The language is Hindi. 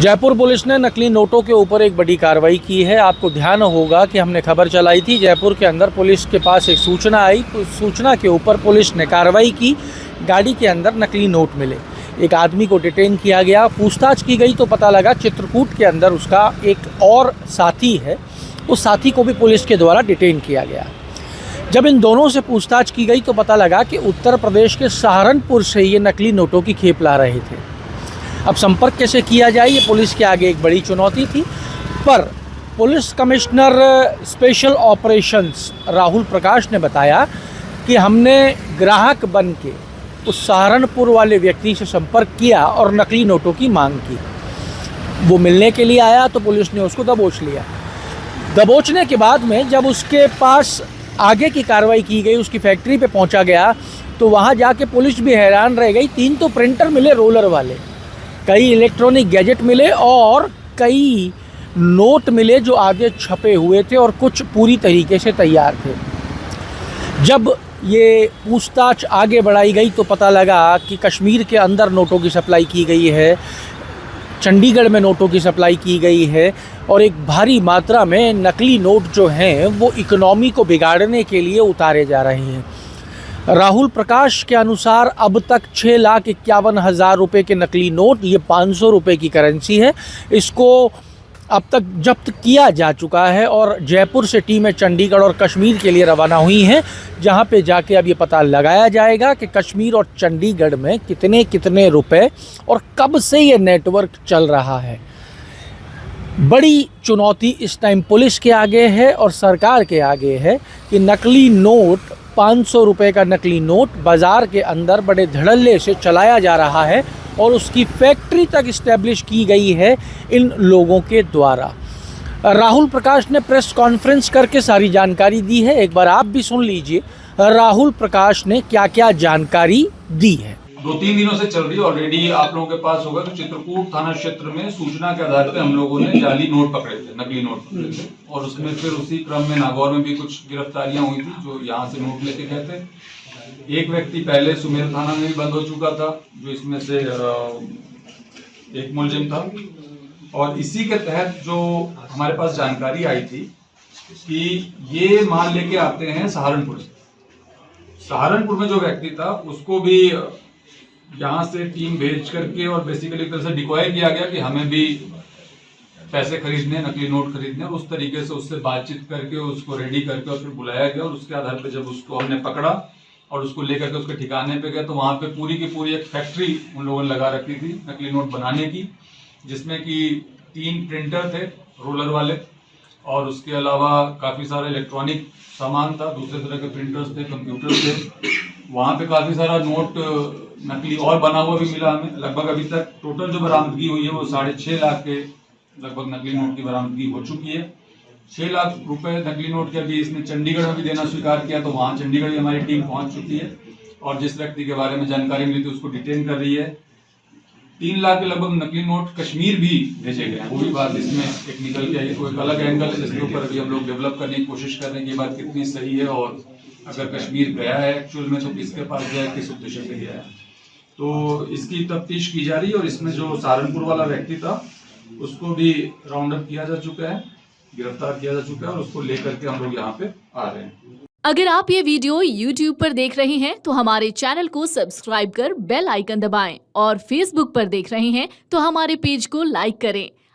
जयपुर पुलिस ने नकली नोटों के ऊपर एक बड़ी कार्रवाई की है। आपको ध्यान होगा कि हमने खबर चलाई थी, जयपुर के अंदर पुलिस के पास एक सूचना आई। सूचना के ऊपर पुलिस ने कार्रवाई की। गाड़ी के अंदर नकली नोट मिले। एक आदमी को डिटेन किया गया। पूछताछ की गई तो पता लगा चित्रकूट के अंदर उसका एक और साथी है। उस साथी को भी पुलिस के द्वारा डिटेन किया गया। जब इन दोनों से पूछताछ की गई तो पता लगा कि उत्तर प्रदेश के सहारनपुर से ये नकली नोटों की खेप ला रहे थे। अब संपर्क कैसे किया जाए, ये पुलिस के आगे एक बड़ी चुनौती थी। पर police commissioner special operations Rahul Prakash ने बताया कि हमने ग्राहक बन के उस सहारनपुर वाले व्यक्ति से संपर्क किया और नकली नोटों की मांग की। वो मिलने के लिए आया तो पुलिस ने उसको दबोच लिया। दबोचने के बाद में जब उसके पास आगे की कार्रवाई की गई, उसकी फैक्ट्री पे पहुंचा गया तो वहां जाके पुलिस भी हैरान रह गई। 3 तो प्रिंटर मिले रोलर वाले, कई इलेक्ट्रॉनिक गैजेट मिले और कई नोट मिले जो आगे छपे हुए थे और कुछ पूरी तरीके से तैयार थे। जब ये पूछताछ आगे बढ़ाई गई तो पता लगा कि कश्मीर के अंदर नोटों की सप्लाई की गई है, चंडीगढ़ में नोटों की सप्लाई की गई है और एक भारी मात्रा में नकली नोट जो हैं वो इकोनॉमी को बिगाड़ने के लिए उतारे जा रहे हैं। राहुल प्रकाश के अनुसार अब तक 6,51,000 रुपये के नकली नोट, ये 500 रुपये की करेंसी है, इसको अब तक जब्त किया जा चुका है और जयपुर से टीमें चंडीगढ़ और कश्मीर के लिए रवाना हुई हैं, जहां पे जाके अब ये पता लगाया जाएगा कि कश्मीर और चंडीगढ़ में कितने कितने रुपए और कब से ये नेटवर्क चल रहा है। बड़ी चुनौती इस टाइम पुलिस के आगे है और सरकार के आगे है कि नकली नोट, 500 रुपये का नकली नोट बाज़ार के अंदर बड़े धड़ल्ले से चलाया जा रहा है और उसकी फैक्ट्री तक इस्टेब्लिश की गई है इन लोगों के द्वारा। राहुल प्रकाश ने प्रेस कॉन्फ्रेंस करके सारी जानकारी दी है। एक बार आप भी सुन लीजिए राहुल प्रकाश ने क्या क्या जानकारी दी है। 2-3 दिनों से चल रही है। ऑलरेडी आप लोगों के पास होगा कि चित्रकूट थाना क्षेत्र में सूचना के आधार पर हम लोगों ने जाली नोट पकड़े थे, नकली नोट पकड़े थे और उसमें फिर उसी क्रम में नागौर में भी कुछ गिरफ्तारियां हुई थी जो यहाँ से नोट लेके गए थे। एक व्यक्ति पहले सुमेर थाना में भी बंद हो चुका था जो इसमें से एक मुलजिम था और इसी के तहत जो हमारे पास जानकारी आई थी कि ये माल लेके आते हैं सहारनपुर से। सहारनपुर में जो व्यक्ति था उसको भी यहाँ से टीम भेज करके और बेसिकली एक तरह से डिकॉय किया गया कि हमें भी पैसे खरीदने, नकली नोट खरीदने, और उस तरीके से उससे बातचीत करके उसको रेडी करके और फिर बुलाया गया और उसके आधार पे जब उसको हमने पकड़ा और उसको लेकर के उसके ठिकाने पे गए तो वहाँ पे पूरी की पूरी एक फैक्ट्री उन लोगों ने लगा रखी थी नकली नोट बनाने की, जिसमें कि 3 प्रिंटर थे रोलर वाले और उसके अलावा काफ़ी सारा इलेक्ट्रॉनिक सामान था, दूसरे तरह के प्रिंटर्स थे, कंप्यूटर थे। वहाँ पे काफ़ी सारा नोट नकली और बना हुआ भी मिला हमें। लगभग अभी तक टोटल जो बरामदगी हुई है वो 6.5 लाख के लगभग नकली नोट की बरामदगी हो चुकी है। 6 लाख रुपए नकली नोट के अभी इसने चंडीगढ़ में भी देना स्वीकार किया तो वहाँ चंडीगढ़ भी हमारी टीम पहुंच चुकी है और जिस व्यक्ति के बारे में जानकारी मिली थी उसको डिटेन कर रही है। 3 लाख के लगभग नकली नोट कश्मीर भी भेजे गए हैं, वो भी बात इसमें एक निकल के आई। तो एक अलग एंगल है जिसके ऊपर अभी हम लोग डेवलप करने की कोशिश कर रहे हैं कि ये बात कितनी सही है और अगर कश्मीर गया है एक्चुअल में तो किसके पास गया है, किस उद्देश्य से गया है। तो इसकी तफ्तीश की जा रही है और इसमें जो सहारनपुर वाला व्यक्ति था उसको भी राउंड अप किया जा चुका है, गिरफ्तार किया जा चुका है और उसको लेकर के हम लोग यहाँ पे आ रहे हैं। अगर आप ये वीडियो YouTube पर देख रहे हैं तो हमारे चैनल को सब्सक्राइब कर बेल आइकन दबाएं और Facebook पर देख रहे हैं तो हमारे पेज को लाइक करें।